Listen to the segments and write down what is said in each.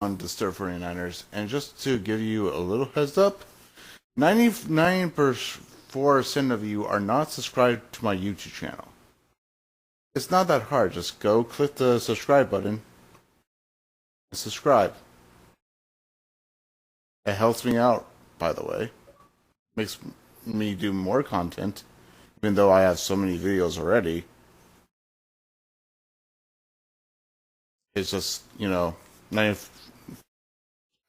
on the Stir 49ers, and just to give you a little heads up, 99% of you are not subscribed to my YouTube channel. It's not that hard. Just go click the subscribe button and subscribe. It helps me out, by the way. Makes me do more content, even though I have so many videos already. It's just,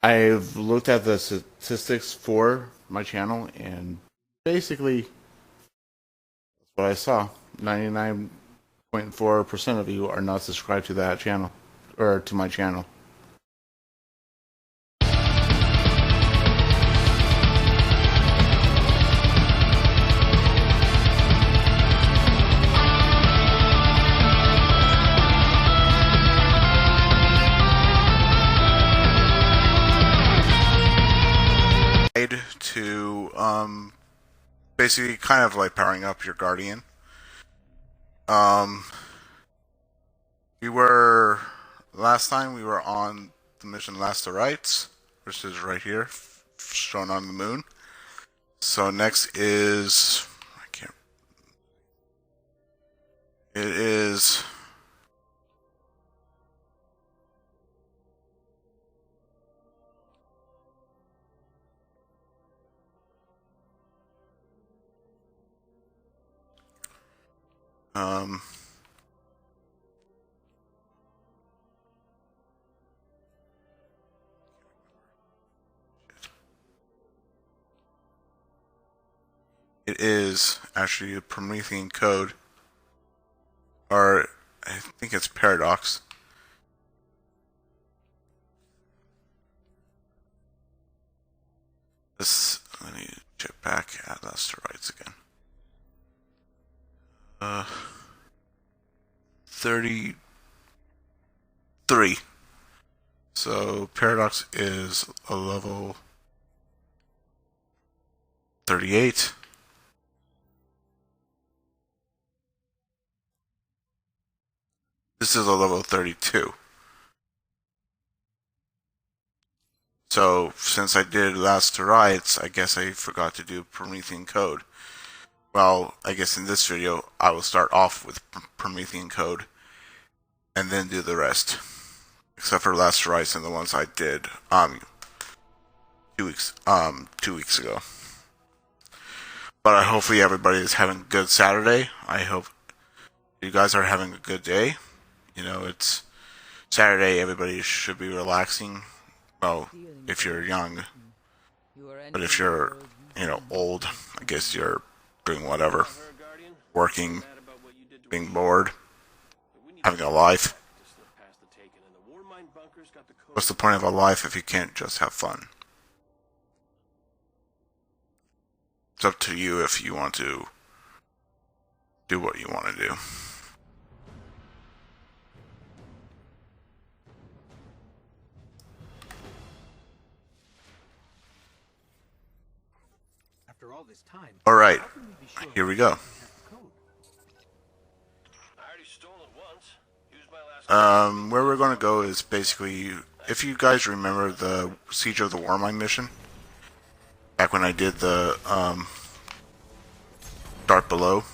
I've looked at the statistics for my channel, and basically, that's what I saw. 99.4% of you are not subscribed to that channel, or to my channel. To basically kind of like powering up your guardian. Last time we were on the mission Last of Rites, which is right here, shown on the moon. So next is it is it is actually a Promethean Code, or I think it's Paradox. Let me check back at Last of Rites again. 33. So Paradox is a level 38. This is a level 32. So since I did Last of Rites, I guess I forgot to do Promethean Code. Well, I guess in this video, I will start off with Promethean Code and then do the rest. Except for Last of Rites and the ones I did 2 weeks ago. But hopefully everybody is having a good Saturday. I hope you guys are having a good day. It's Saturday, everybody should be relaxing. Well, if you're young. But if you're, old, I guess you're doing whatever. Working, being bored, having a life. What's the point of a life if you can't just have fun? It's up to you if you want to do what you want to do. Alright, here we go. Where we're going to go is basically, if you guys remember the Siege of the Warmind mission, back when I did the Start Below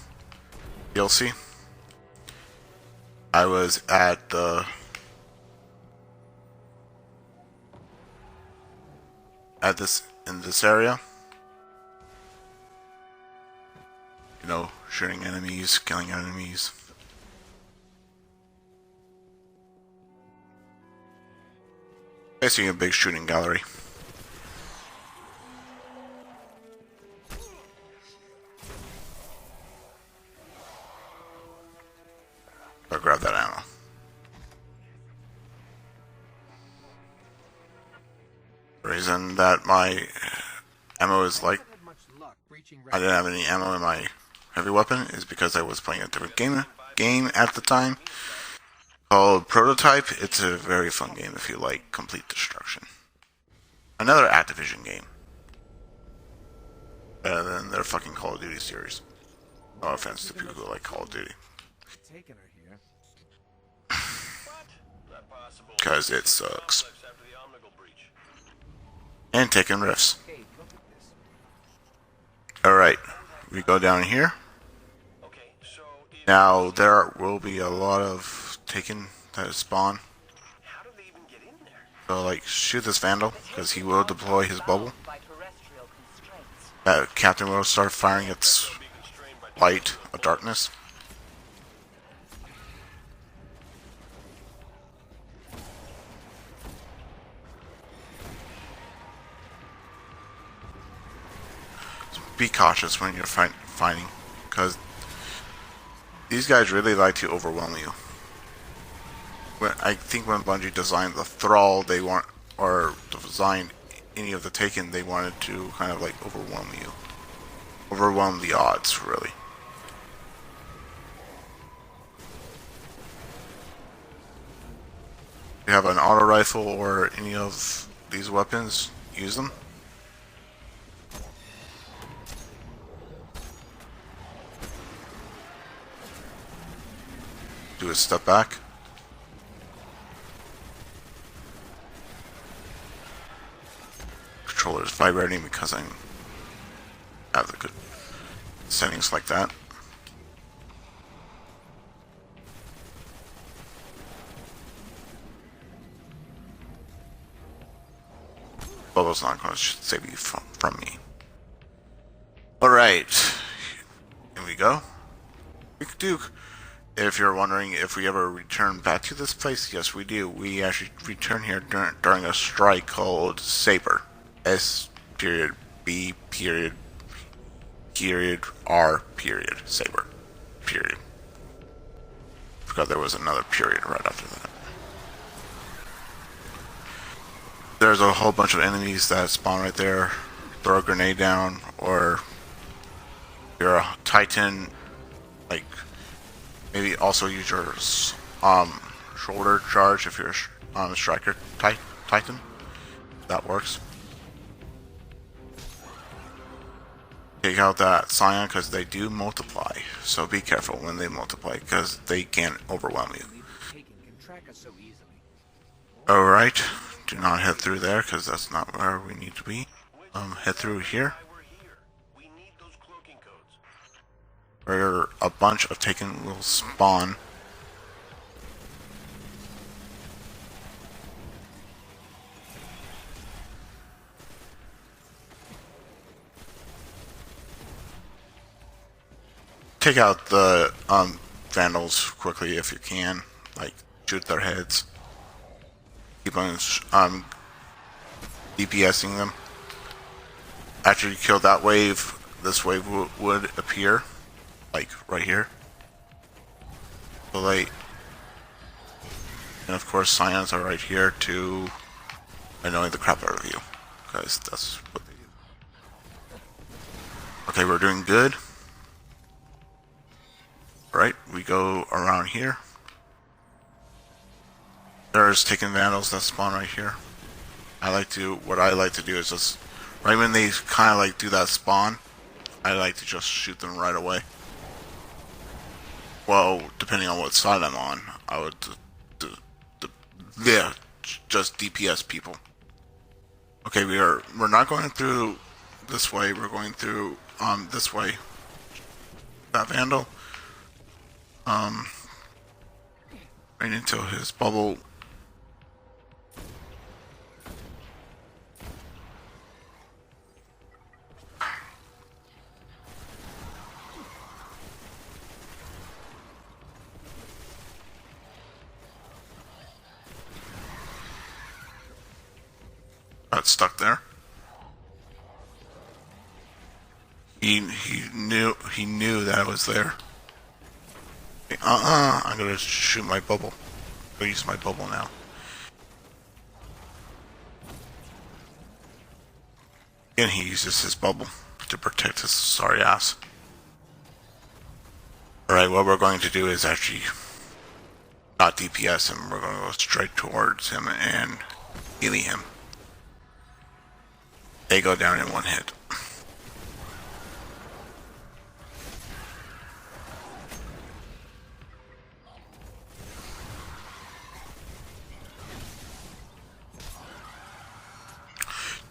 DLC, I was at in this area. Shooting enemies, killing enemies. Basically a big shooting gallery. I'll grab that ammo. The reason that my ammo is I didn't have any ammo in my heavy weapon is because I was playing a different game at the time called Prototype. It's a very fun game if you like complete destruction. Another Activision game. Better than their fucking Call of Duty series. No offense to people who like Call of Duty. Because it sucks. And taking rifts. Alright, we go down here. Now, there will be a lot of taken that spawn. So, like, shoot this Vandal, because he will deploy his bubble. Captain will start firing its light of darkness. So be cautious when you're fighting, because these guys really like to overwhelm you. I think when Bungie designed the Thrall, they want, or designed any of the Taken, they wanted to kind of like overwhelm you. Overwhelm the odds, really. If you have an auto rifle or any of these weapons, use them. Do a step back. Controller is vibrating because I have the good settings like that. Bubble's not going to save you from me. Alright. Here we go. We could do, if you're wondering if we ever return back to this place, yes we do. We actually return here during a strike called Saber. S period B period R period Saber period. Forgot there was another period right after that. There's a whole bunch of enemies that spawn right there. Throw a grenade down, or if you're a Titan, like maybe also use your shoulder charge if you're a striker Titan. That works. Take out that Scion because they do multiply, so be careful when they multiply because they can overwhelm you. Alright, do not head through there because that's not where we need to be. Head through here. Where a bunch of Taken will spawn. Take out the Vandals quickly if you can, like shoot their heads. Keep on DPSing them. After you kill that wave, this wave would appear, like right here. So and of course Scions are right here to annoy the crap out of you, because that's what they do. Okay, we're doing good. Right, we go around here. There's Taken Vandals that spawn right here. What I like to do is just, right when they kind of like do that spawn, I like to just shoot them right away. Well, depending on what side I'm on, I would just DPS people. Okay, we're not going through this way, we're going through this way. That Vandal. Right until his bubble. Got stuck there. He knew that I was there. I'm gonna shoot my bubble. I'll use my bubble now. And he uses his bubble to protect his sorry ass. Alright, what we're going to do is actually not DPS him. We're going to go straight towards him and melee him. They go down in one hit.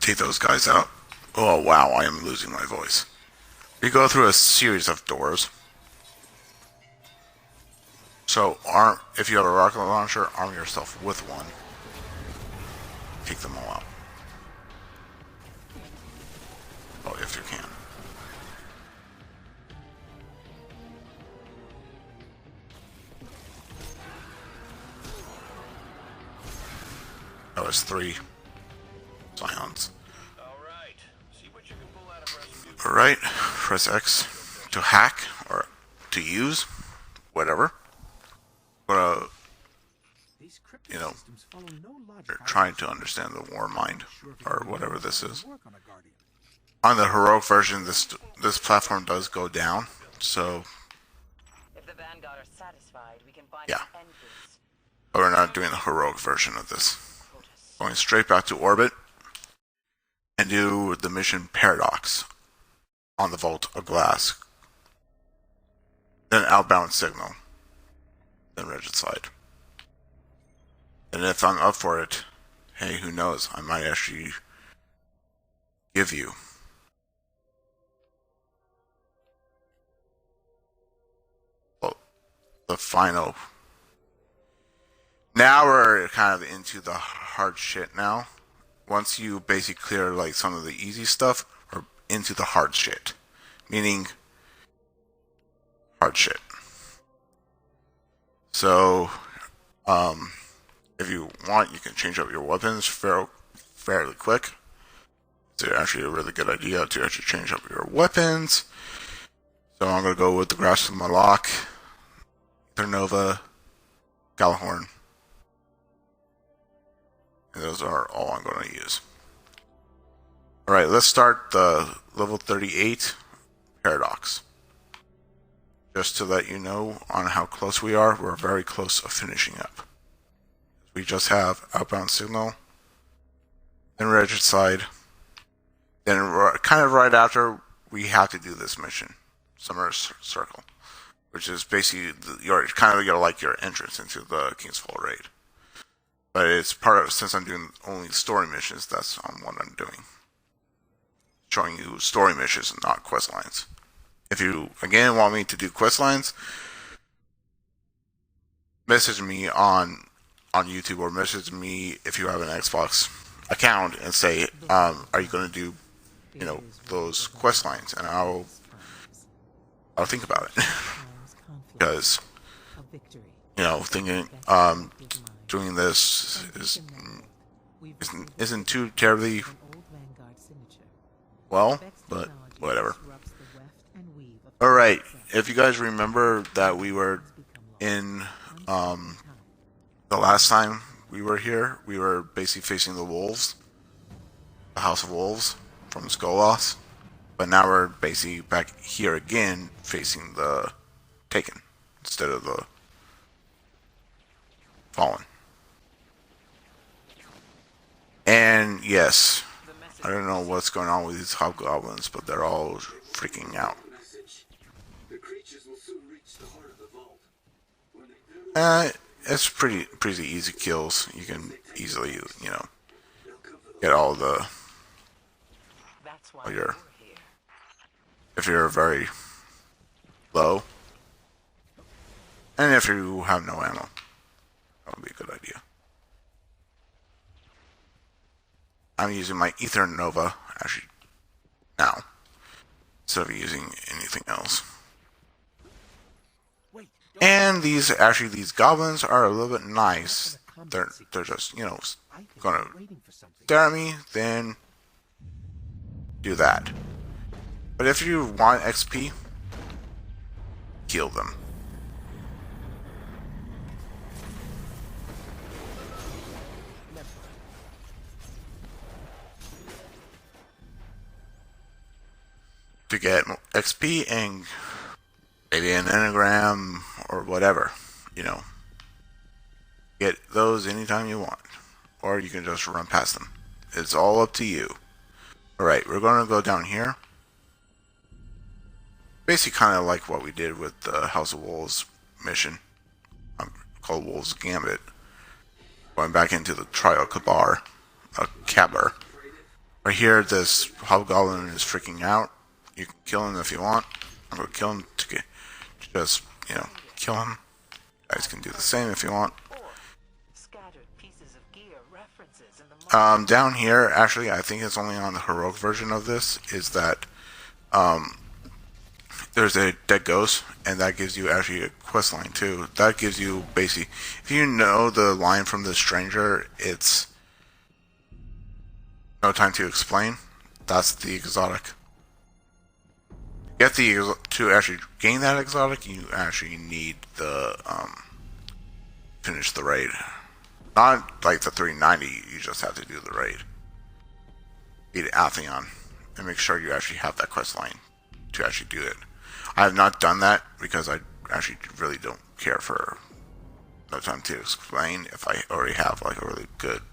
take those guys out. Oh wow, I am losing my voice. You go through a series of doors. So if you have a rocket launcher, arm yourself with one. Take them all out. Oh, if you can. That was 3 Scions. Alright, press X to hack or to use, whatever. You know, you're trying to understand the war mind or whatever this is. On the heroic version, this platform does go down, so yeah. But we're not doing the heroic version of this. Going straight back to orbit and do the mission Paradox on the Vault of Glass. Then outbound signal. Then Regicide. And if I'm up for it, hey, who knows? I might actually give you the final. Now we're kind of into the hard shit now. Once you basically clear like some of the easy stuff, we're into the hard shit. Meaning hard shit. So, if you want, you can change up your weapons fairly quick. It's actually a really good idea to actually change up your weapons. So I'm going to go with the Grasp of Malak, Nova, Galahorn. And those are all I'm going to use. Alright, let's start the level 38 Paradox. Just to let you know on how close we are, we're very close of finishing up. We just have outbound signal, then Regicide, then kind of right after we have to do this mission, Summer Circle, which is basically your entrance into the King's Fall raid. But it's part of, since I'm doing only story missions, that's what I'm doing. Showing you story missions and not quest lines. If you, again, want me to do quest lines, message me on YouTube or message me if you have an Xbox account and say, are you going to do, those quest lines? And I'll think about it. Because, thinking, doing this isn't too terribly well, but whatever. Alright, if you guys remember that we were in, the last time we were here, we were basically facing the wolves, the House of Wolves from Skolos, but now we're basically back here again facing the Taken instead of the Fallen. And yes, I don't know what's going on with these hobgoblins, but they're all freaking out. It's pretty easy kills. You can easily, get all your, if you're very low, and if you have no ammo, that would be a good idea. I'm using my Ether Nova actually now instead of using anything else. And these goblins are a little bit nice. They're just, gonna stare at me, then do that. But if you want XP, kill them. To get XP and maybe an enneagram or whatever, Get those anytime you want. Or you can just run past them. It's all up to you. Alright, we're going to go down here. Basically kind of like what we did with the House of Wolves mission. Called Wolves Gambit. Going back into the Trial Cabar. Right here, this hobgoblin is freaking out. You can kill him if you want. I'm gonna kill him to just, kill him. You guys can do the same if you want. Down here, actually, I think it's only on the heroic version of this, is that there's a dead ghost, and that gives you actually a quest line too. That gives you basically, if you know the line from the stranger, it's no time to explain. That's the exotic. To actually gain that exotic, you actually need the finish the raid. Not like the 390. You just have to do the raid. Beat Atheon and make sure you actually have that quest line to actually do it. I have not done that because I actually really don't care for no time to explain if I already have like a really good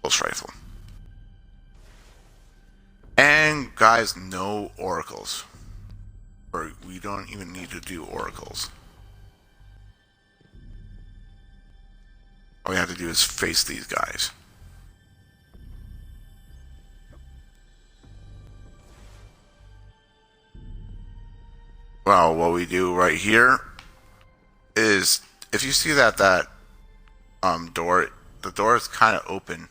pulse rifle. And guys, no oracles. Or we don't even need to do oracles. All we have to do is face these guys. Well, what we do right here is, if you see that door, the door is kind of open,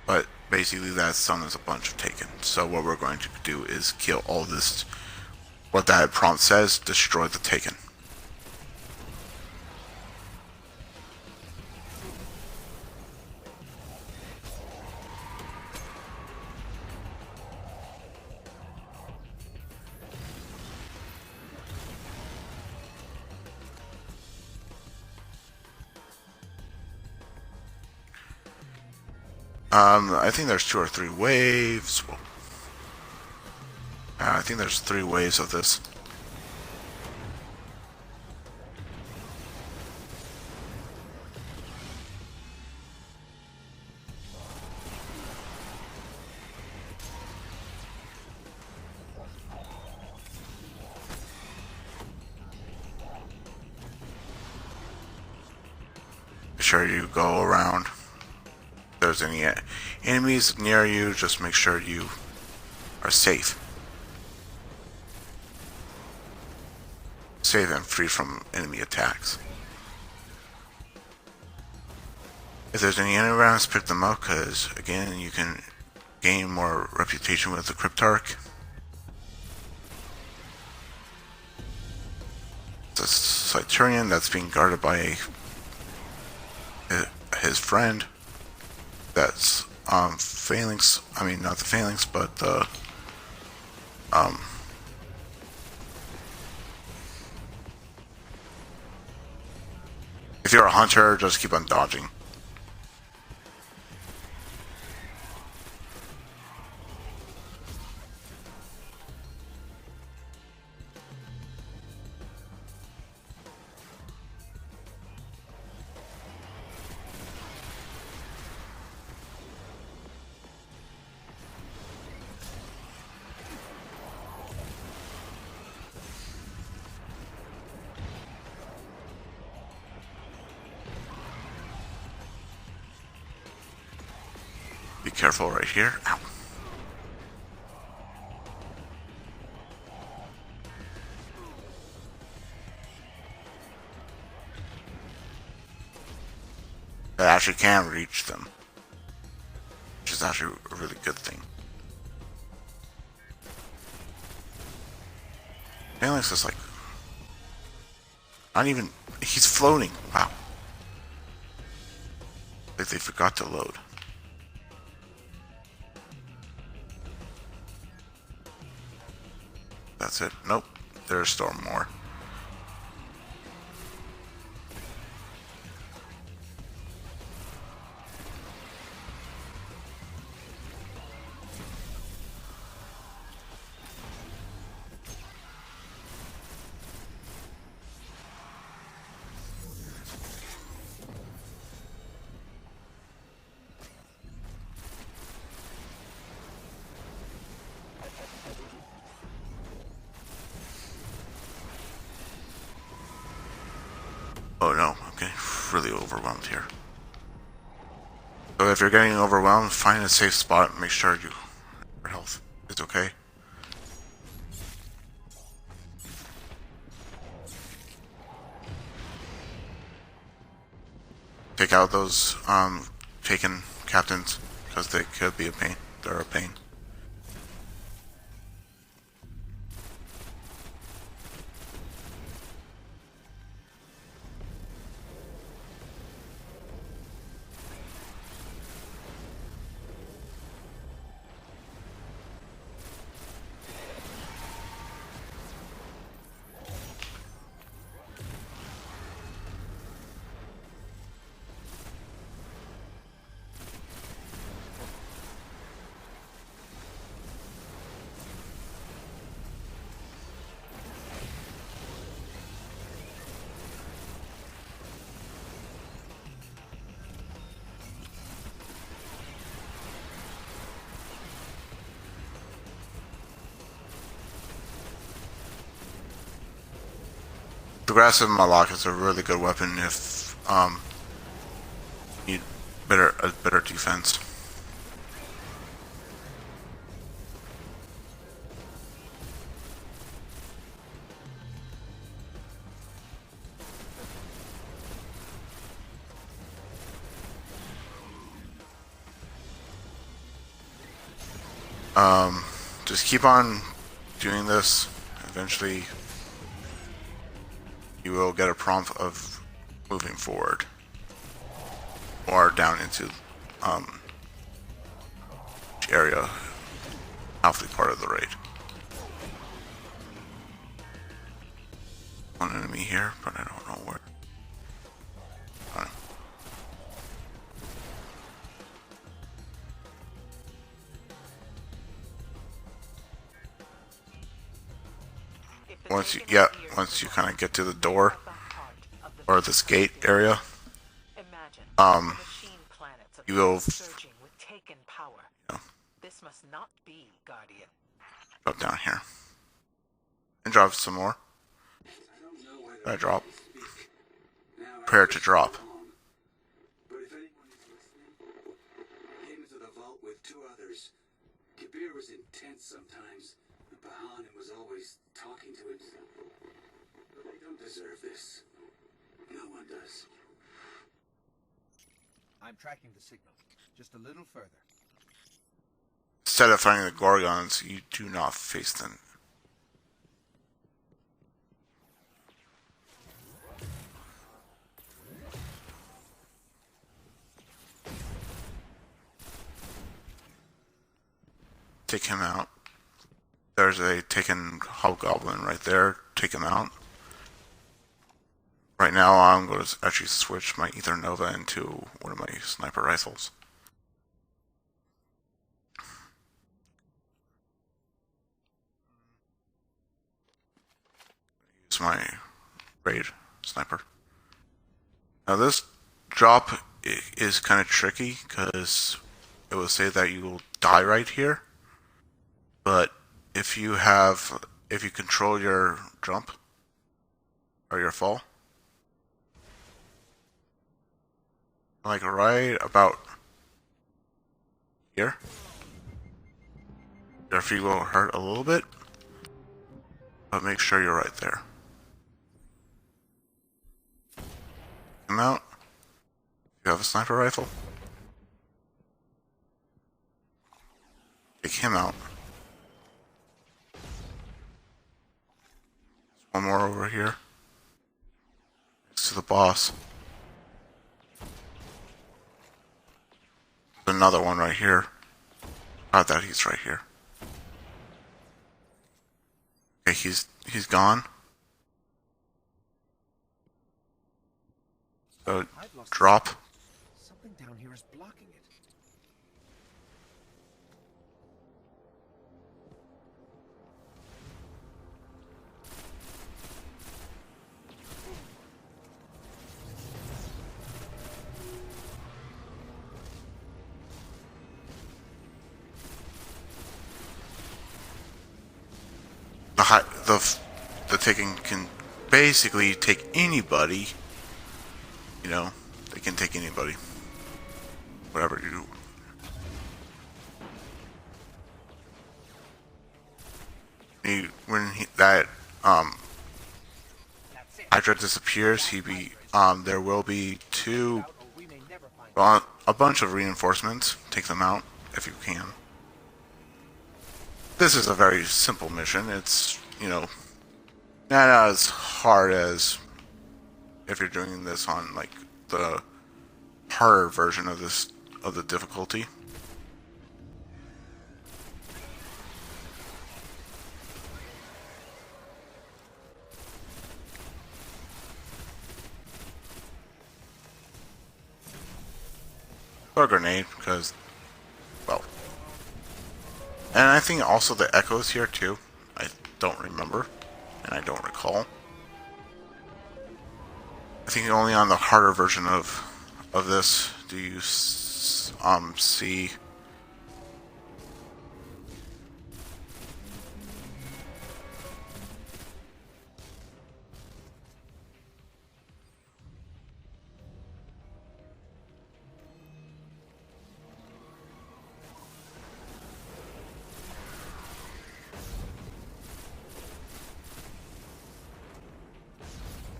but basically that sun is a bunch of taken. So what we're going to do is kill all this. What that prompt says: destroy the taken. I think there's 2 or 3 waves. I think there's 3 waves of this. Make sure you go around. If there's any enemies near you, just make sure you are safe. Safe and free from enemy attacks. If there's any enemy rounds, pick them up, because again, you can gain more reputation with the Cryptarch. It's a Saturnian that's being guarded by his friend. That's Phalanx. I mean, not the Phalanx, but the if you're a hunter, just keep on dodging. Be careful right here. Ow. I actually can reach them, which is actually a really good thing. Phalanx is like, not even, he's floating. Wow. Like they forgot to load. That's it. Nope. There's still more. Oh no, I'm getting really overwhelmed here. So if you're getting overwhelmed, find a safe spot and make sure your health is okay. Take out those taken captains, because they could be a pain. They're a pain. Aggressive Malak is a really good weapon if you need a better defense. Just keep on doing this. Eventually, you will get a prompt of moving forward or down into area, halfway part of the raid. One enemy here, but I don't know where. Once you kind of get to the door or this gate area, you will, This must not be, Guardian. Drop down here and drop some more. I drop. Prepare to drop. But if anyone is listening, I came into the vault with two others. Kabir was intense sometimes, and Bahanin was always talking to himself. But they don't deserve this. No one does. I'm tracking the signal. Just a little further. Instead of finding the Gorgons, you do not face them. Take him out. There's a taken hobgoblin right there. Take him out. Right now I'm going to actually switch my Ether Nova into one of my sniper rifles. Use my raid sniper. Now this drop is kind of tricky because it will say that you will die right here. But if you control your jump or your fall, like right about here, your feet will hurt a little bit, but make sure you're right there. Come out. You have a sniper rifle. Take him out. One more over here. Next to the boss. There's another one right here. Not that he's right here. Okay, he's gone. So drop. Something down here is blocking it. The taking can basically take anybody. You know, they can take anybody. whatever you. That Hydra disappears, there will be a bunch of reinforcements. Take them out if you can. This is a very simple mission. It's, not as hard as if you're doing this on like the harder version of the difficulty. Or a grenade, because, well. And I think also the echoes here too. I don't remember, and I don't recall. I think only on the harder version of this do you see.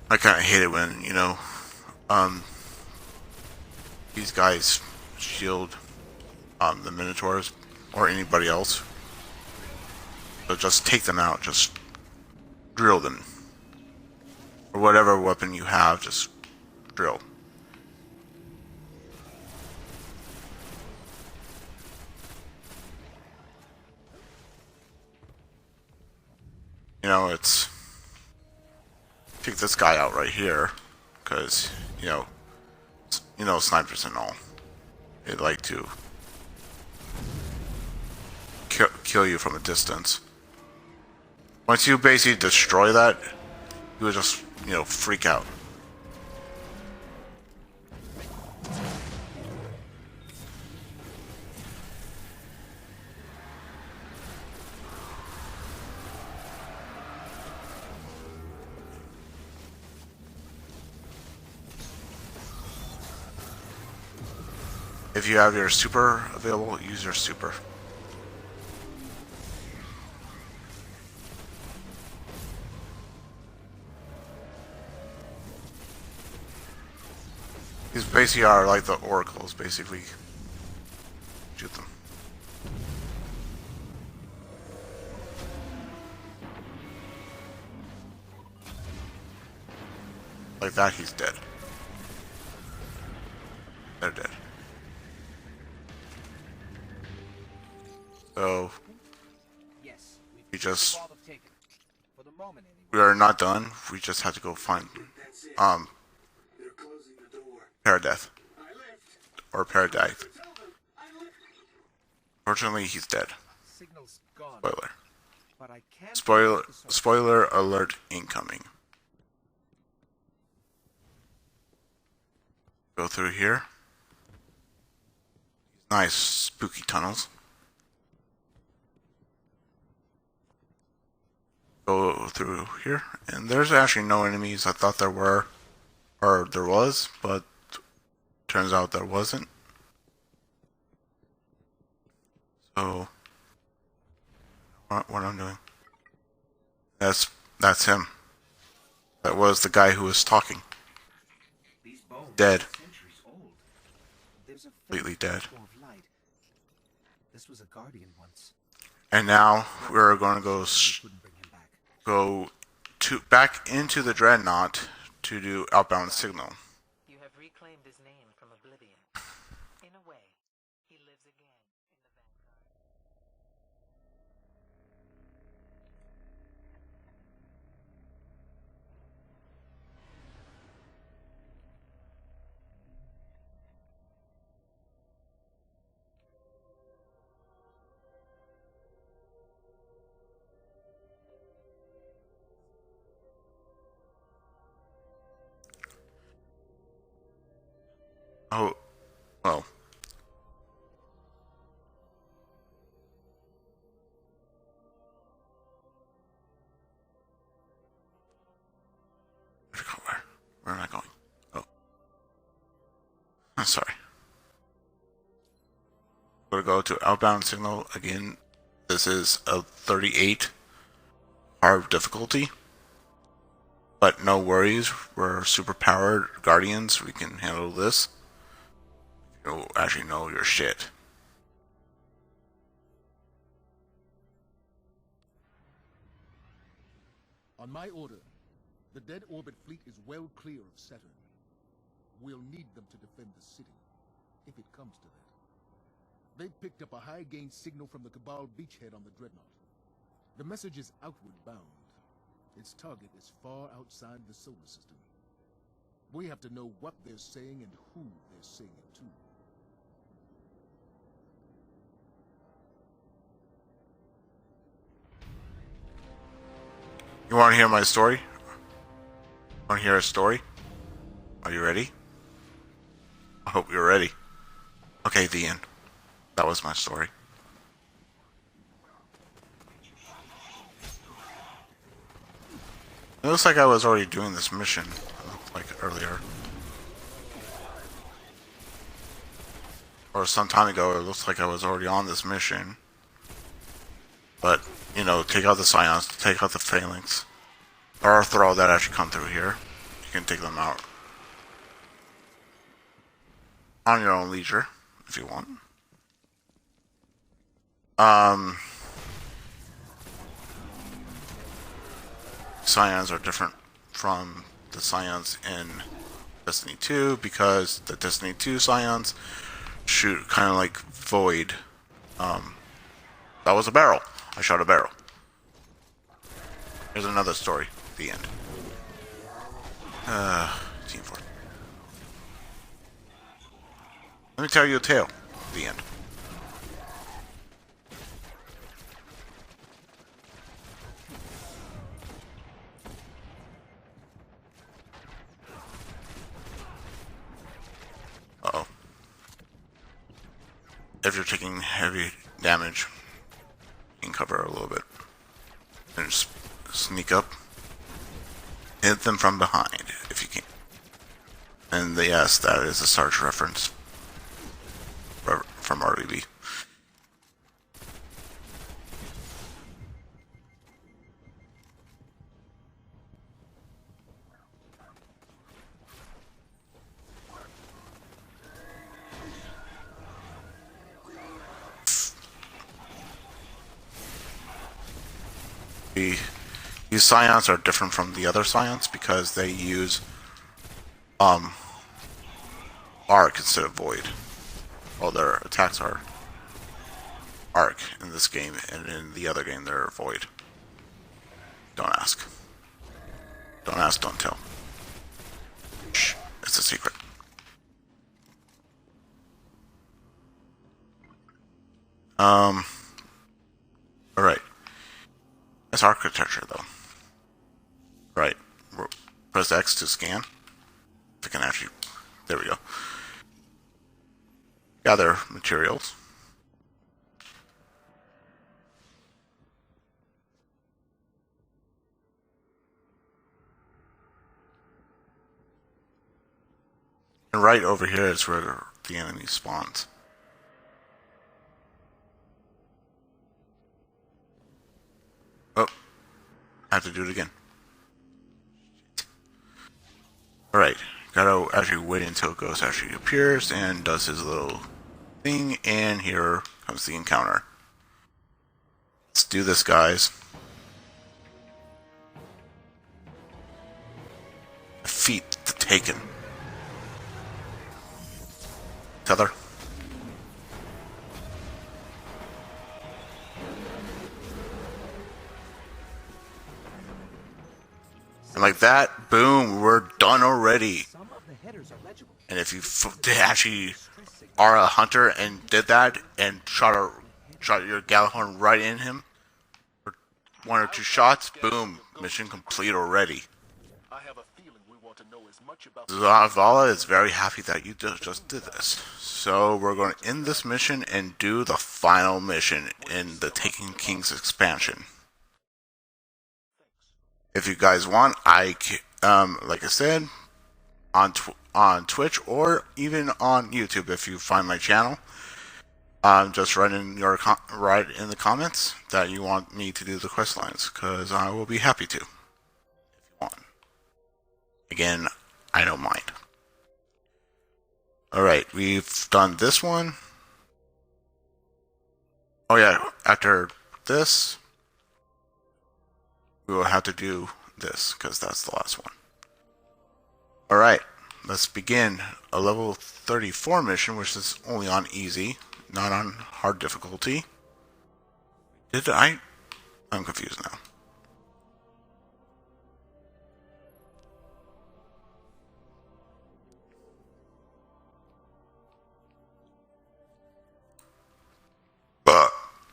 I kind of hate it when, these guys shield, the Minotaurs, or anybody else. So just take them out, just drill them. Or whatever weapon you have, just drill. It's... Take this guy out right here, because, snipers and all. They like to kill you from a distance. Once you basically destroy that, you will just, freak out. If you have your super available, use your super. These basically are like the oracles, basically. Shoot them. Like that, he's dead. They're dead. So, we are not done. We just have to go find, Paradeath. Or Paradeath. Fortunately, he's dead. Spoiler alert incoming. Go through here. Nice, spooky tunnels. Go through here, and there's actually no enemies. I thought there were, or there was, but turns out there wasn't. So, what I'm doing? That's him. That was the guy who was talking. Dead. Completely dead. This was a guardian once. And now we're going to go back into the Dreadnought to do outbound signal. You have reclaimed his name from oblivion. In a way, he lives again in the Vanguard. Oh, well. Where am I going? Oh. I'm sorry. to outbound signal. Again, this is a 38 hard difficulty. But no worries, we're super powered guardians, we can handle this. You'll actually know your shit. On my order, the dead orbit fleet is well clear of Saturn. We'll need them to defend the city, if it comes to that. They've picked up a high-gain signal from the Cabal beachhead on the Dreadnought. The message is outward bound. Its target is far outside the solar system. We have to know what they're saying and who they're saying it to. You want to hear my story? Want to hear a story? Are you ready? I hope you're ready. Okay, the end. That was my story. It looks like I was already doing this mission, like earlier. Or some time ago, it looks like I was already on this mission. But, you know, take out the Scions, take out the Phalanx. There are Thrall that actually come through here. You can take them out. On your own leisure, if you want. Scions are different from the Scions in Destiny 2 because the Destiny 2 Scions shoot kind of like void. That was a barrel. I shot a barrel. Here's another story. The end. Team 4. Let me tell you a tale. The end. Uh-oh. If you're taking heavy damage, you can cover a little bit. And just sneak up. Hit them from behind, if you can. And yes, that is a Sarge reference. From RVB. These Scions are different from the other Scions because they use Arc instead of Void. Well, their attacks are Arc in this game, and in the other game they're Void. Don't ask. Don't ask, don't tell. Shh, it's a secret. Alright. That's architecture, though. Right. Press X to scan. If I can actually... There we go. Gather materials. And right over here is where the enemy spawns. Oh. I have to do it again. Alright. Gotta actually wait until Ghost actually appears and does his little thing, and here comes the encounter. Let's do this, guys. Defeat the Taken. Tether. And like that, boom, we're done already. And if you actually are a hunter and did that and shot your Gallahorn right in him for 1 or 2 shots, boom, mission complete already. I have a feeling we want to know as much about Zavala is very happy that you just did this. So we're going to end this mission and do the final mission in the Taken Kings expansion. If you guys want, like I said, on Twitch or even on YouTube if you find my channel, Just write in the comments that you want me to do the quest lines, because I will be happy to. If you want. Again, I don't mind. Alright, we've done this one. Oh yeah, after this, we will have to do this, because that's the last one. Alright, let's begin a level 34 mission, which is only on easy, not on hard difficulty. I'm confused now.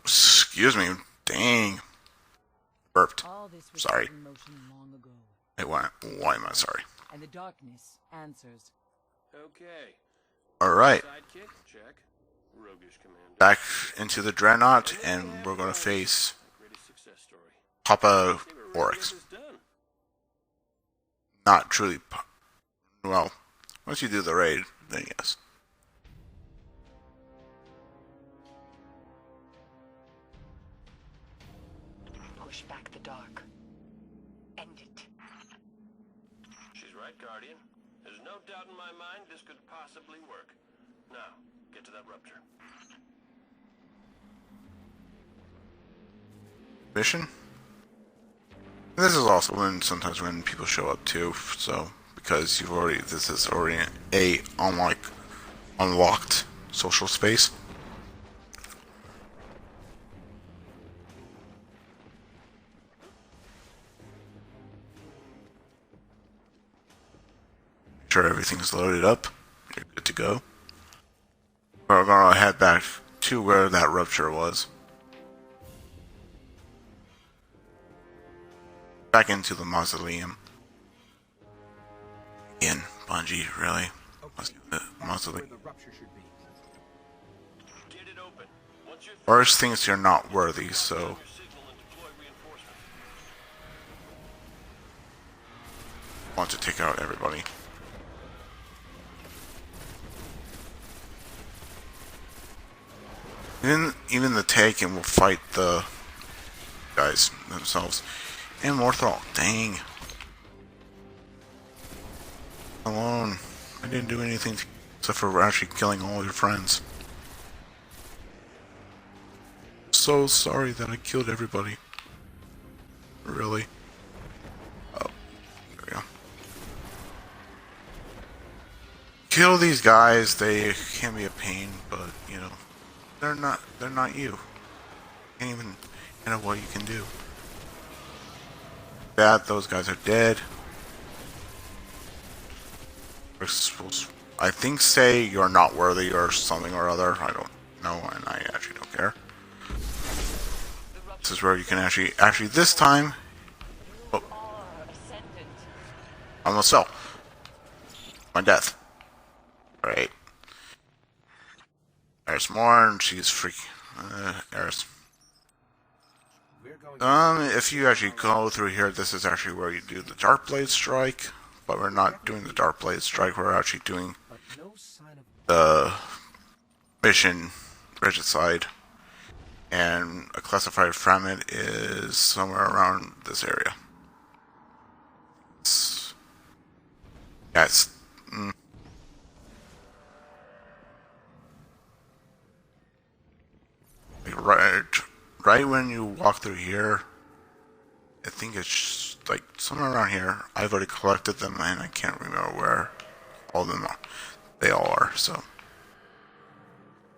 Excuse me. Dang. Burped. All this was Sorry. set in motion long ago. Hey, why am I sorry? And the darkness answers. Okay. Alright. Sidekick, check. Roguish commander. Back into the Dreadnought, and we're gonna face Greatest success story. Papa They were ready to Oryx. get this done. Not truly. Well, once you do the raid, then yes. Push back the dark. End it. She's right, Guardian. There's no doubt in my mind this could possibly work. Now, get to that rupture. Mission? This is also sometimes when people show up too, so because this is already a unlocked social space. Sure everything's loaded up. You're good to go. We're gonna head back to where that rupture was. Back into the mausoleum. Again, Bungie, really? Let's do the mausoleum. Where the rupture should be. Get it open. Once you're Oryx thinks you're not worthy, so your signal and deploy reinforcements. want to take out everybody. Even the Taken will fight the guys themselves. And Morthal, dang. Alone. I didn't do anything except for actually killing all your friends. So sorry that I killed everybody. Really. Oh, there we go. Kill these guys, they can be a pain, but you know, they're not you. Can't even know what you can do. That those guys are dead. I think say you're not worthy or something or other. I don't know, and I actually don't care. This is where you can actually this time. Oh, almost fell. My death. Right. There's more, and she's freaking. There's. We're going If you actually go through here, this is actually where you do the Darkblade Strike, but we're not doing the Darkblade Strike, we're actually doing but no sign of the mission Regicide, and a classified fragment is somewhere around this area. Yes. Right when you walk through here, I think it's like somewhere around here. I've already collected them and I can't remember where all of them are. They all are, so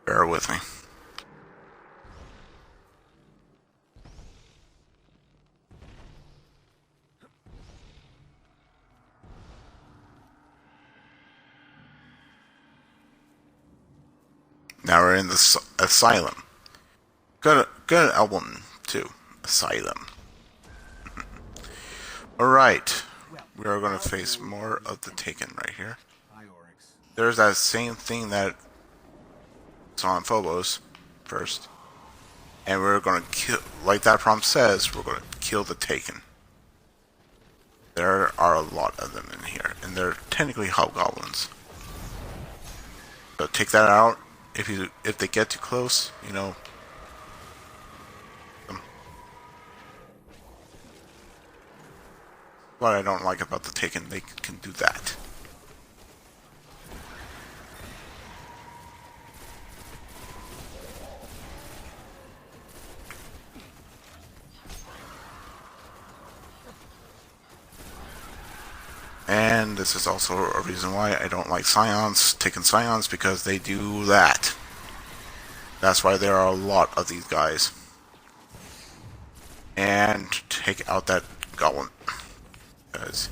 bear with me. Now we're in the asylum. Good album too. Asylum. Alright. We are going to face more of the Taken right here. Hi, Oryx. There's that same thing that saw on Phobos first. And we're going to kill, like that prompt says, we're going to kill the Taken. There are a lot of them in here. And they're technically hobgoblins. So take that out if they get too close, what I don't like about the Taken, they can do that. And this is also a reason why I don't like Scions, Taken Scions, because they do that. That's why there are a lot of these guys. And take out that Goblin, because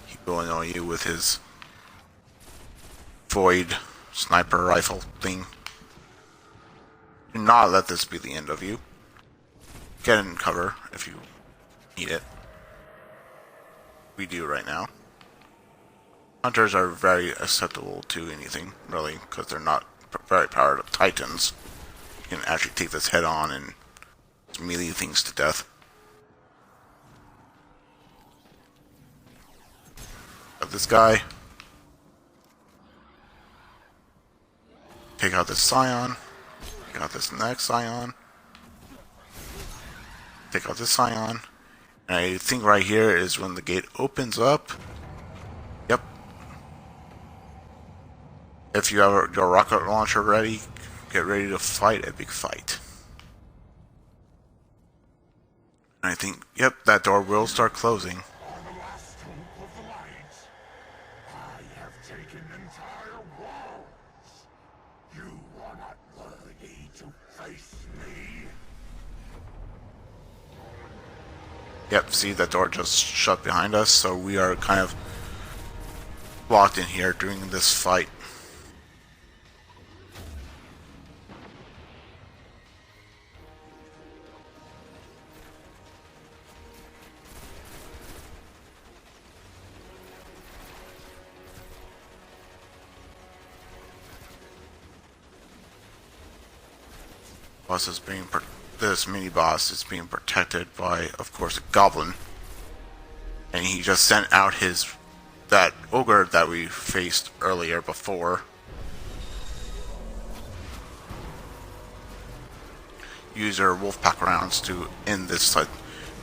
he will annoy you with his Void sniper rifle thing. Do not let this be the end of you. Get in cover if you need it. We do right now. Hunters are very acceptable to anything, really, because they're not very powered titans. You can actually take this head on and melee things to death. Got this guy. Take out this Scion. Take out this next Scion. Take out this Scion. And I think right here is when the gate opens up. Yep. If you have your rocket launcher ready, get ready to fight a big fight. And I think, yep, that door will start closing. On the last hope of the light, I have taken entire worlds. You are not worthy to face me. Yep, see, that door just shut behind us, so we are kind of locked in here during this fight. This mini boss is being protected by, of course, a goblin, and he just sent out that ogre that we faced earlier before. Use our wolfpack rounds to end this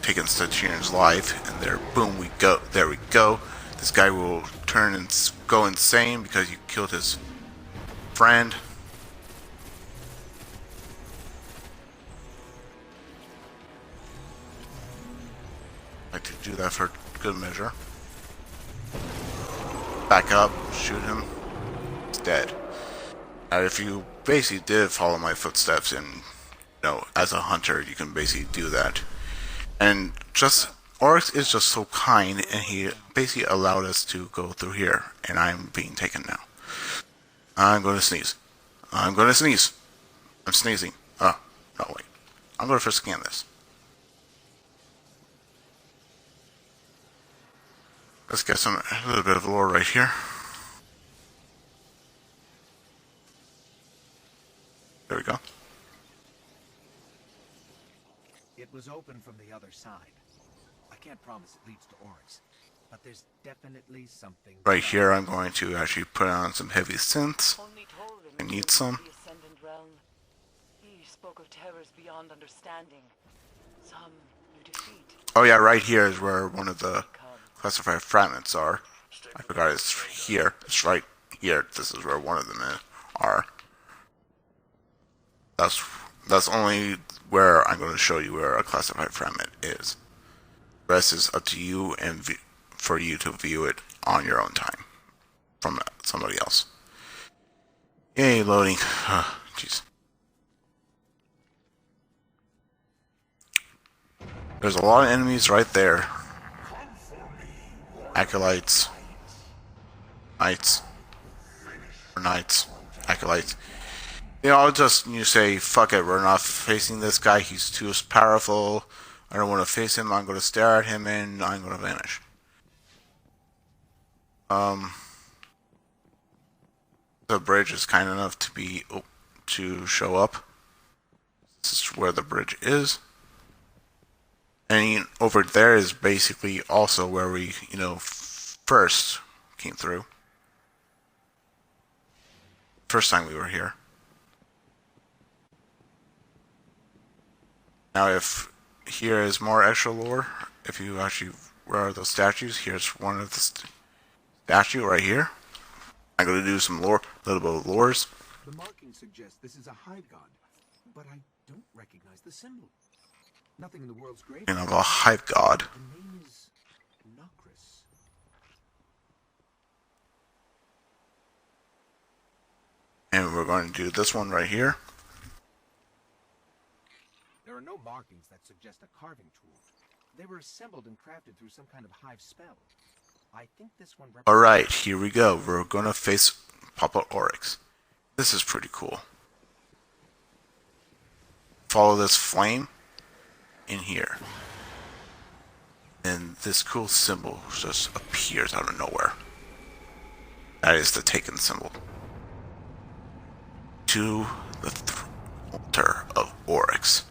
Taken Statirian's life, and there, boom, we go. There we go. This guy will turn and go insane because you killed his friend. Like to do that for good measure. Back up, shoot him. He's dead. Now, if you basically did follow my footsteps and, as a hunter, you can basically do that. And Oryx is just so kind, and he basically allowed us to go through here, and I'm being taken now. I'm going to sneeze. I'm going to sneeze. I'm sneezing. Oh, no, wait. I'm going to first scan this. Let's get a little bit of lore right here. There we go. It was open from the other side. I can't promise it leads to Oryx, but there's definitely something. Right here, I'm going to actually put on some heavy synths. Only told him I it need was some. the Ascendant realm. He spoke of terrors beyond understanding. Some you defeat. Oh yeah, right here is where one of the classified fragments are. I forgot it's here. It's right here. This is where one of them are. That's only where I'm going to show you where a classified fragment is. The rest is up to you and for you to view it on your own time from somebody else. Yay, loading. Jeez. There's a lot of enemies right there. Acolytes. Knights. Or knights. Acolytes. I'll just say, fuck it, we're not facing this guy, he's too powerful, I don't want to face him, I'm going to stare at him, and I'm going to vanish. The bridge is kind enough to show up. This is where the bridge is. And over there is basically also where we, first came through. First time we were here. Now, if here is more extra lore, if you actually where are those statues? Here's one of the statue right here. I'm going to do some lore, a little bit of lores. The marking suggests this is a hive god, but I don't recognize the symbol. Nothing in the world's grave. And of a hive god. The name is Nocris. And we're going to do this one right here. There are no markings that suggest a carving tool. They were assembled and crafted through some kind of hive spell. I think this one represents... Alright, here we go. We're going to face Papa Oryx. This is pretty cool. Follow this flame in here. And this cool symbol just appears out of nowhere. That is the Taken symbol. To the altar of Oryx,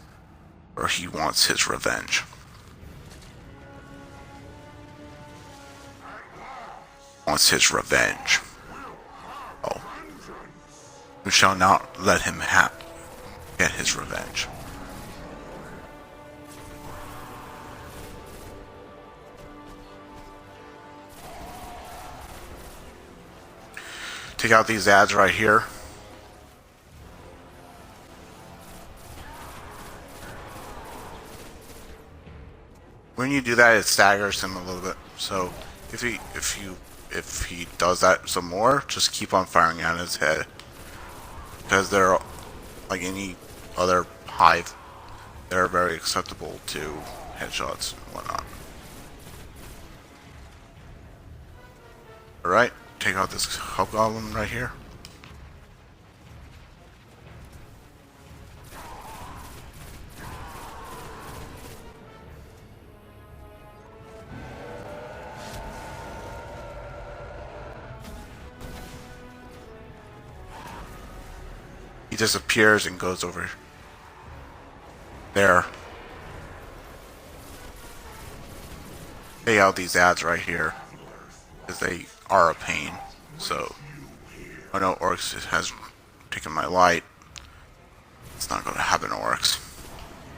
where he wants his revenge. Wants his revenge. Oh. We shall not let him get his revenge. Take out these ads right here. When you do that, it staggers him a little bit. So if he does that some more, just keep on firing at his head, because they're like any other hive. They're very acceptable to headshots and whatnot. All right, take out this hobgoblin right here. He disappears and goes over there. Take out these ads right here, because they are a pain. So, I know Oryx has taken my light. It's not going to happen, Oryx,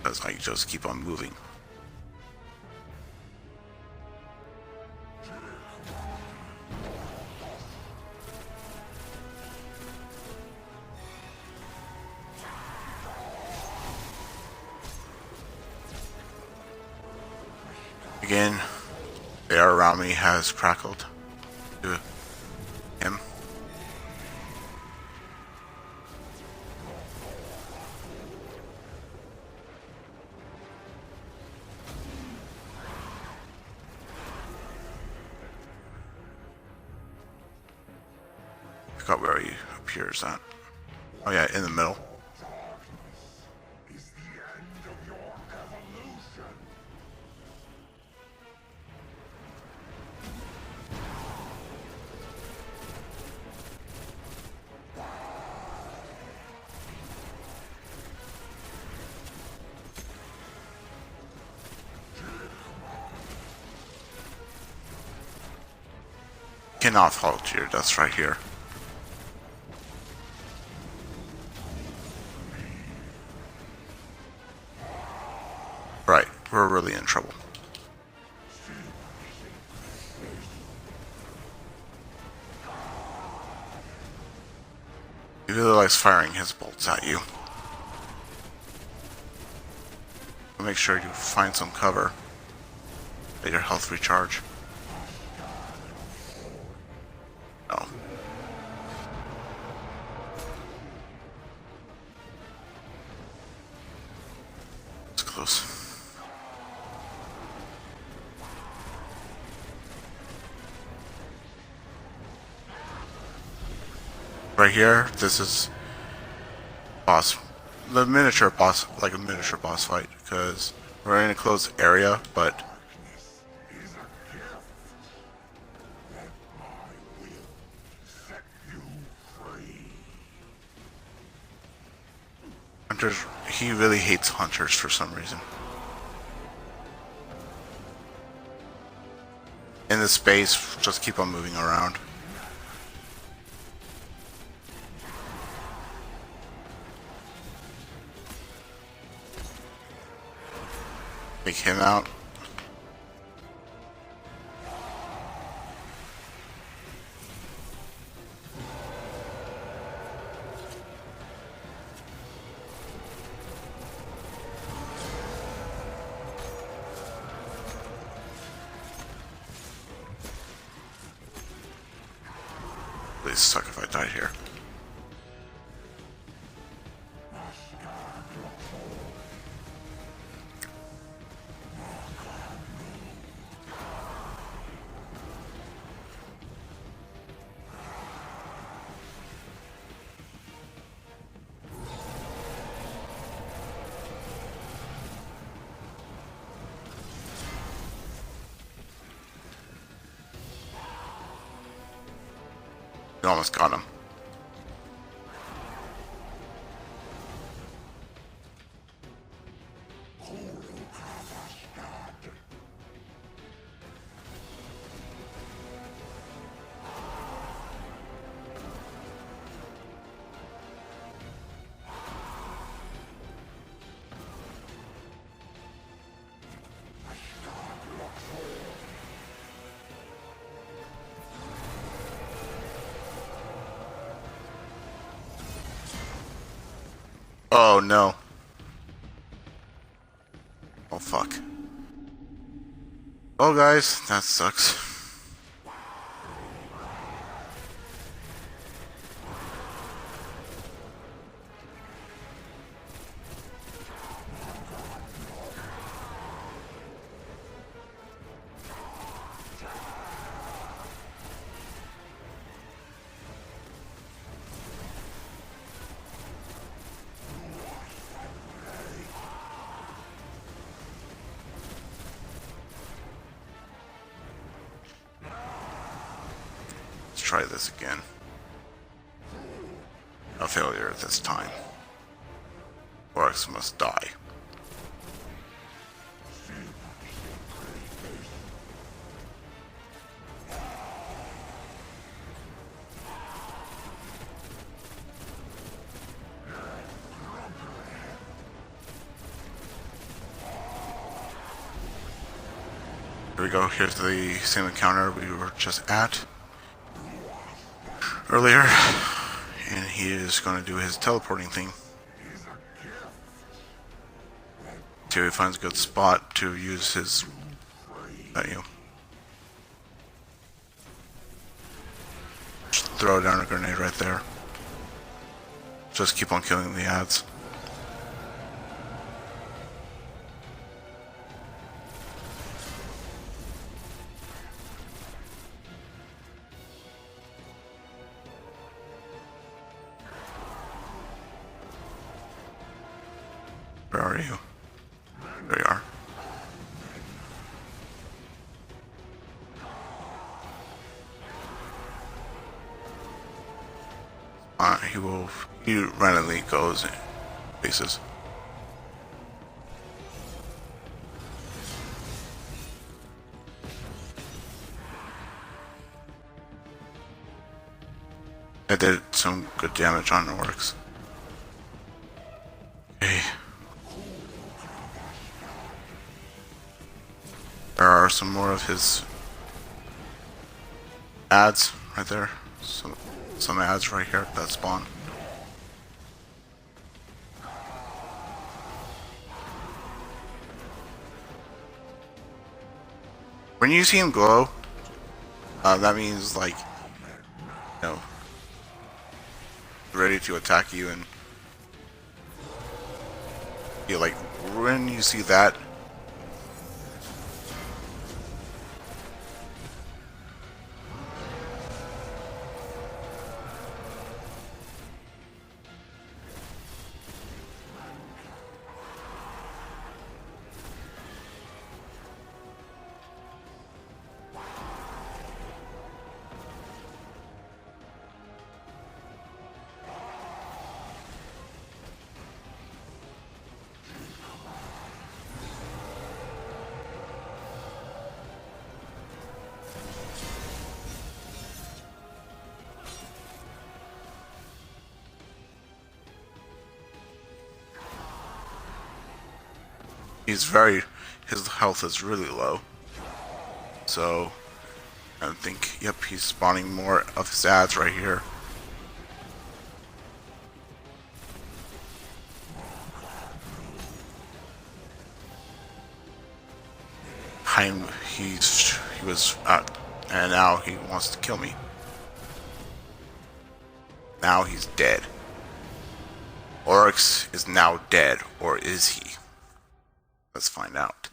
because I just keep on moving. Again, the air around me has crackled to him. I forgot where he appears at. Oh yeah, in the middle. Cannot fall to your deaths right here. Right, we're really in trouble. He really likes firing his bolts at you. Make sure you find some cover. Let your health recharge. No. It's close. Right here, this is boss. The miniature boss, like a miniature boss fight, because we're in a closed area, but hunters, he really hates hunters for some reason. In this space, just keep on moving around. take him out. Please suck if I die here. We almost got him. Oh no. Oh fuck. Oh guys, that sucks. Let's try this again. A failure this time. Oryx must die. Here we go, here's the same encounter we were just at earlier. And he is going to do his teleporting thing. Till he finds a good spot to use his... Just throw down a grenade right there. Just keep on killing the ads. Where are you? There you are. He randomly goes in places. I did some good damage on Oryx. Okay. There are some more of his ads right there. Some ads right here that spawn. When you see him glow, that means like, you know, ready to attack you. And you like when you see that, his health is really low. So I think, yep, he's spawning more of his ads right here. He was out, and now he wants to kill me. Now he's dead. Oryx is now dead, or is he? Let's find out.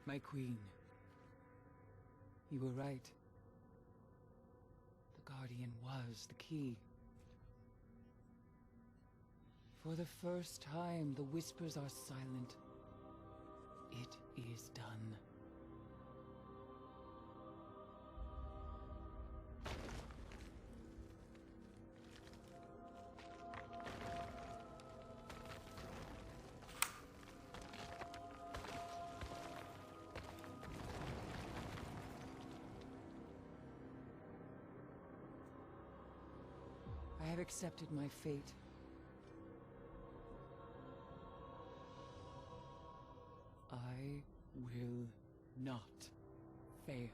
My queen. You were right. The Guardian was the key. For the first time, the whispers are silent. It is done. I have accepted my fate. I will not fail.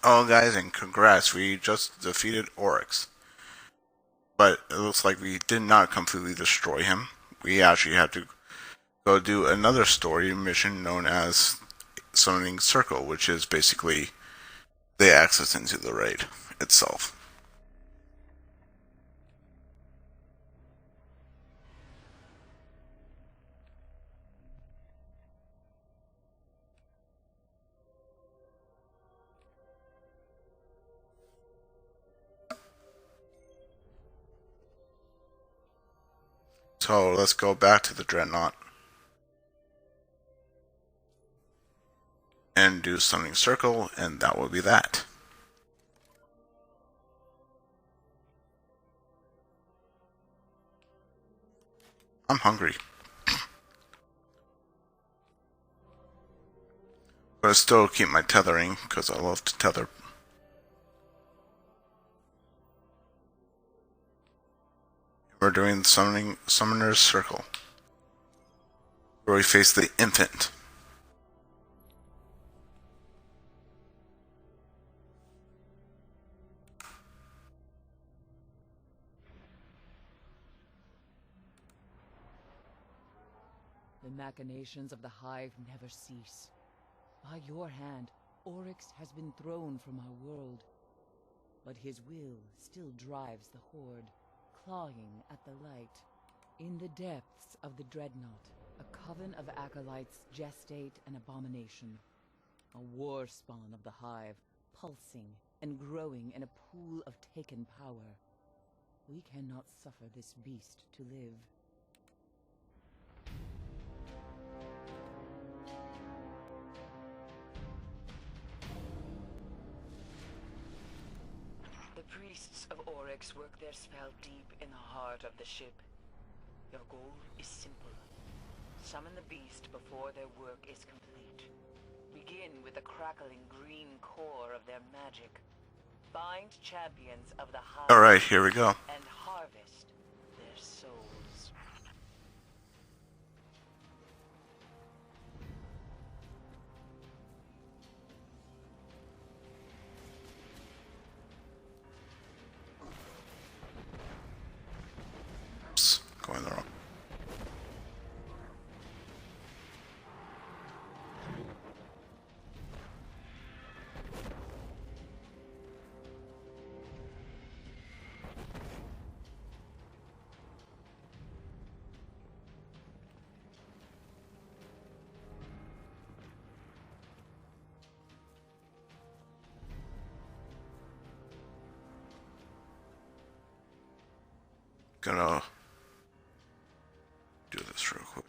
Oh, guys, and congrats, we just defeated Oryx. But it looks like we did not completely destroy him. We actually had to go do another story mission known as Summoning Circle, which is basically the access into the raid itself. So let's go back to the Dreadnought and do Summoning Circle, and that will be that. I'm hungry. But I still keep my tethering, because I love to tether. We're doing the Summoner's Circle, where we face the Infant. The machinations of the Hive never cease. By your hand, Oryx has been thrown from our world. But his will still drives the Horde, clawing at the light. In the depths of the Dreadnought, a coven of acolytes gestate an abomination. A war spawn of the Hive, pulsing and growing in a pool of taken power. We cannot suffer this beast to live. The priests of Oryx work their spell deep in the heart of the ship. Your goal is simple. Summon the beast before their work is complete. Begin with the crackling green core of their magic. Find champions of the high Alright, here we go. and harvest their souls. Oops, going the wrong. Gonna do this real quick.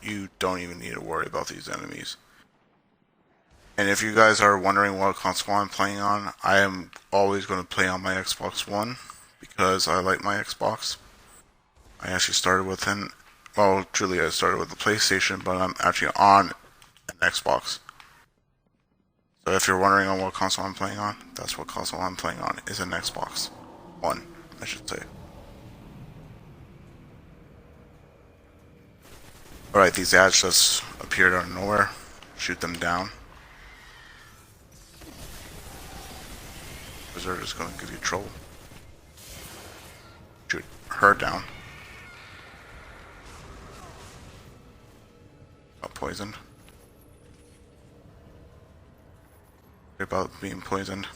You don't even need to worry about these enemies. And if you guys are wondering what console I'm playing on, I am always going to play on my Xbox One because I like my Xbox. I actually started with truly I started with the PlayStation, but I'm actually on an Xbox. So if you're wondering on what console I'm playing on, that's what console I'm playing on, is an Xbox One, I should say. Alright, these ads just appeared out of nowhere. Shoot them down. Wizard is going to give you trouble. Shoot her down. Got poisoned. Worry about being poisoned.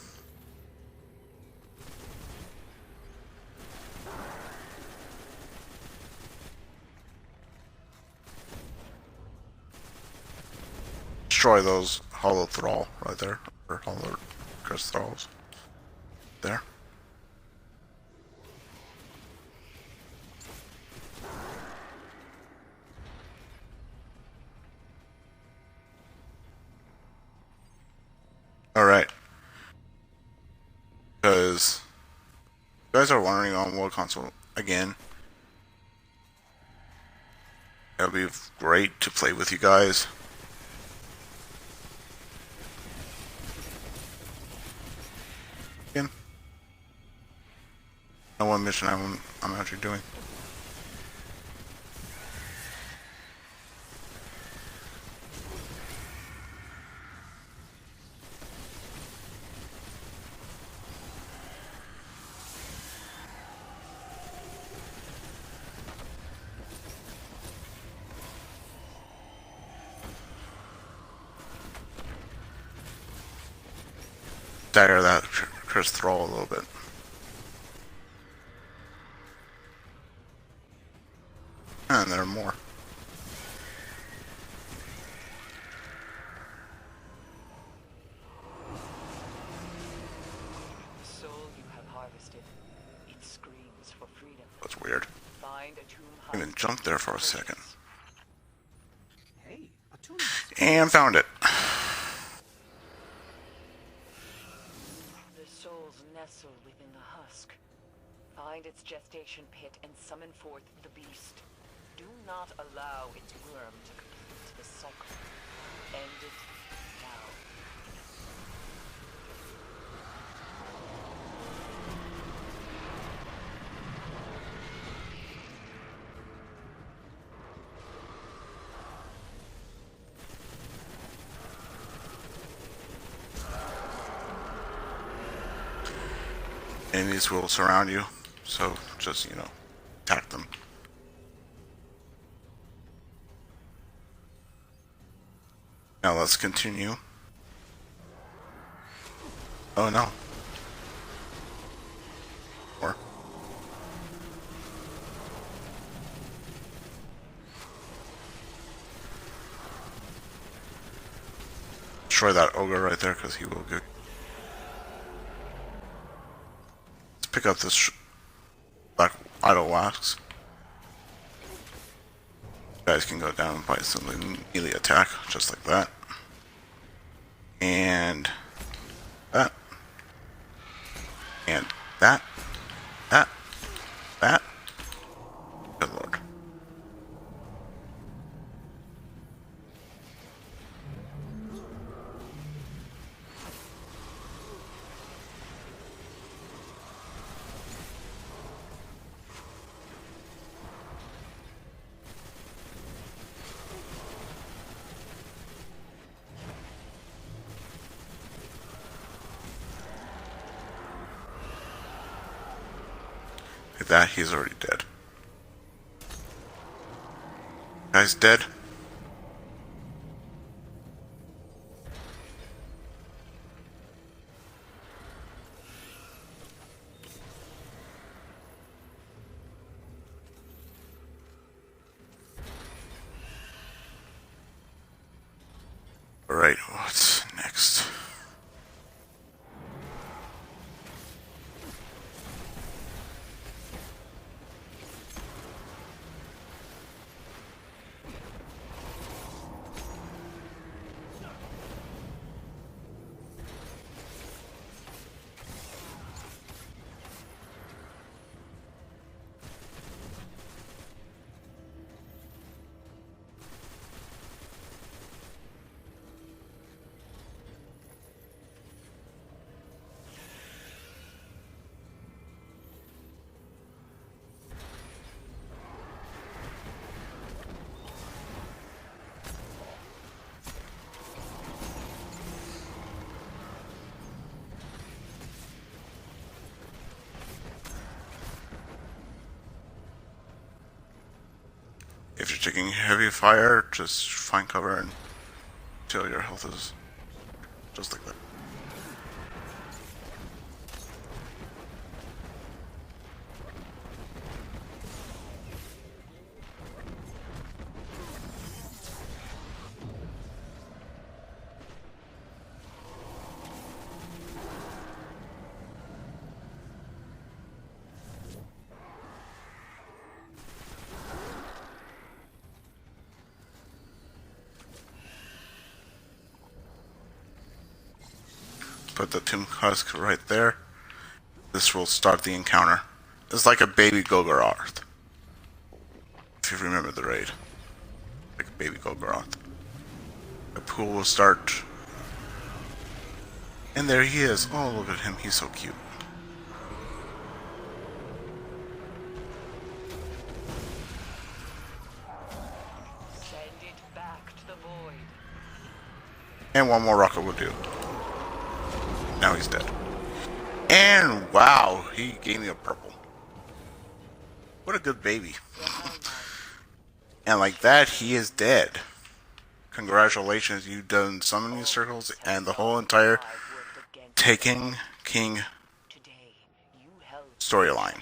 Destroy those hollow thrall right there, or hollow crest thralls. There. Alright. Because you guys are wondering on what console again. It'll be great to play with you guys. Again. Know what mission I'm actually doing. Stagger that Chris Thrall a little bit. And there are more. The soul you have harvested, it screams for freedom. That's weird. Find a tomb I even jumped there for a second. Hey, a tomb. And found it. The souls nestle within the husk. Find its gestation pit and summon forth the beast. Do not allow its worm to complete the cycle. End it now. Enemies will surround you, so just, attack them. Now let's continue. Oh no. Or. destroy that ogre right there because he will get. Let's pick up this black idle wax. You guys can go down by simply melee attack, just like that. And that. And that. That. That. Good lord. Like that, he's already dead. Guy's dead. Alright, what's next? If you're taking heavy fire, just find cover until your health is just like that. Put the tomb husk right there. This will start the encounter. It's like a baby Golgoroth. If you remember the raid. Like a baby Golgoroth. The pool will start. And there he is. Oh, look at him. He's so cute. Send it back to the void. And one more rocket will do. Now he's dead. And wow, he gave me a purple. What a good baby. And like that, he is dead. Congratulations, you've done summoning circles and the whole entire Taking King storyline.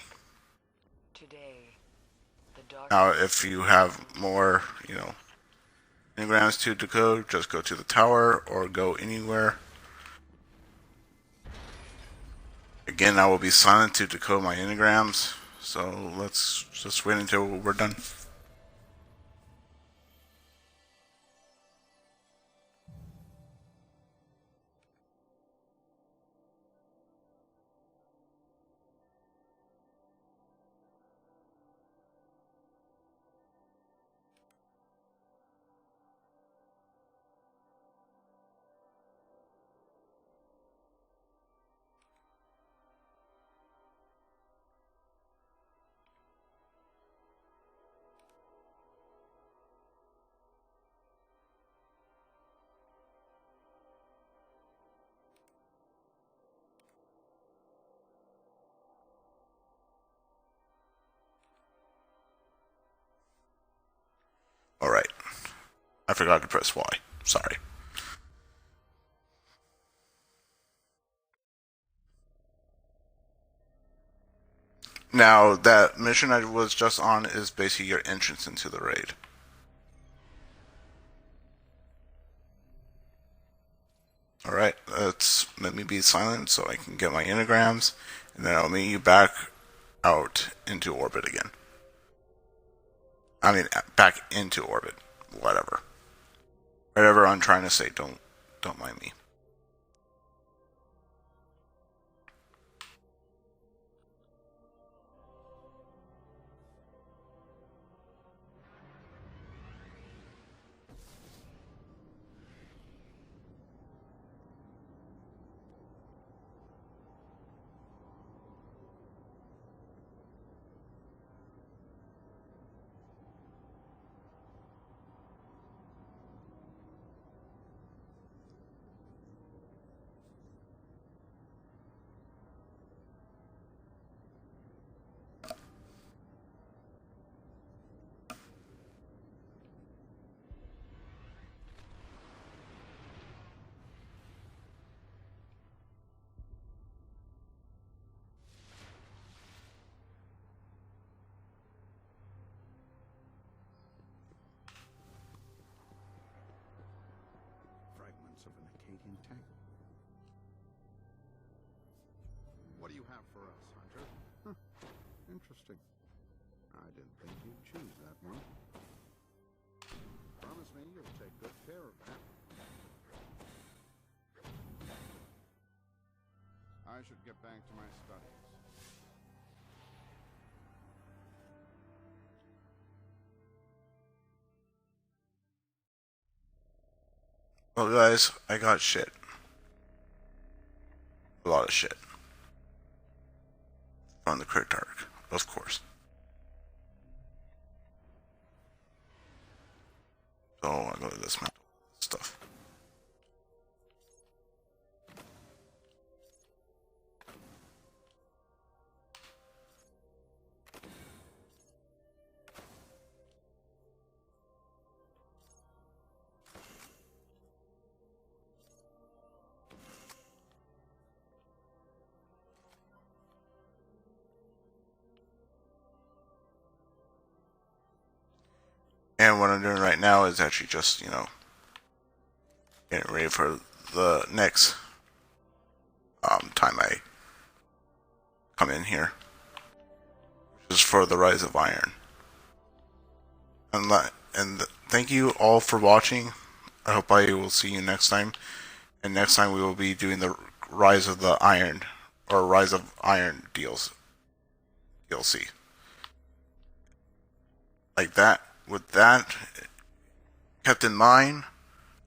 Now, if you have more, engrams to decode, just go to the tower or go anywhere. Again, I will be silent to decode my engrams, so let's just wait until we're done. Alright. I forgot to press Y. Sorry. Now, that mission I was just on is basically your entrance into the raid. Alright, let me be silent so I can get my anagrams, and then I'll meet you back out into orbit again. I mean, back into orbit. Whatever. Whatever I'm trying to say, don't mind me. Fragments of an Acadian tank. What do you have for us, Hunter? Huh. Interesting. I didn't think you'd choose that one. Promise me you'll take good care of that. I should get back to my studies. Well, guys, I got shit. A lot of shit. On the Crypt Arc, of course. So I go to this map stuff. And what I'm doing right now is actually just, getting ready for the next time I come in here, which is for the Rise of Iron. And thank you all for watching. I hope I will see you next time. And next time we will be doing the Rise of the Iron, or Rise of Iron DLC. Like that. With that kept in mind,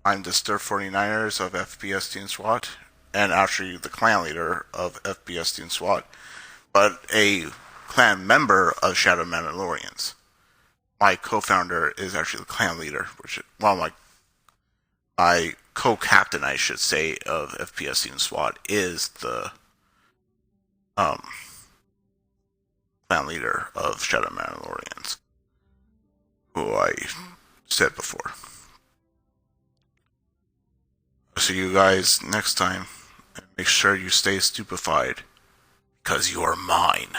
I'm the Stir 49ers of FPS Team SWAT, and actually the clan leader of FPS Team SWAT, but a clan member of Shadow Mandalorians. My co-founder is actually the clan leader, my co-captain, I should say, of FPS Team SWAT is the clan leader of Shadow Mandalorians, who I said before. See you guys next time, and make sure you stay stupefied, because you are mine.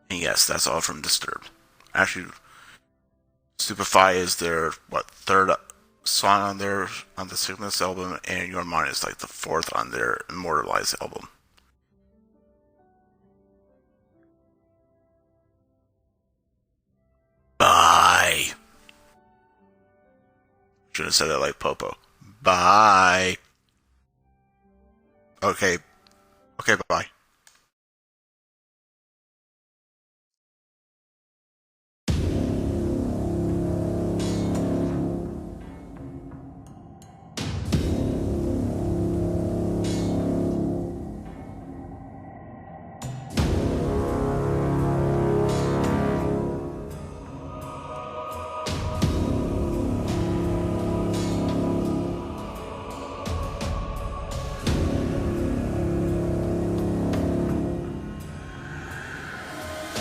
And yes, that's all from Disturbed. Actually, Stupefy is their, third song on the Sickness album, and Your Mind is like the fourth on their Immortalized album. Bye. Should have said it like Popo. Bye. Okay, bye.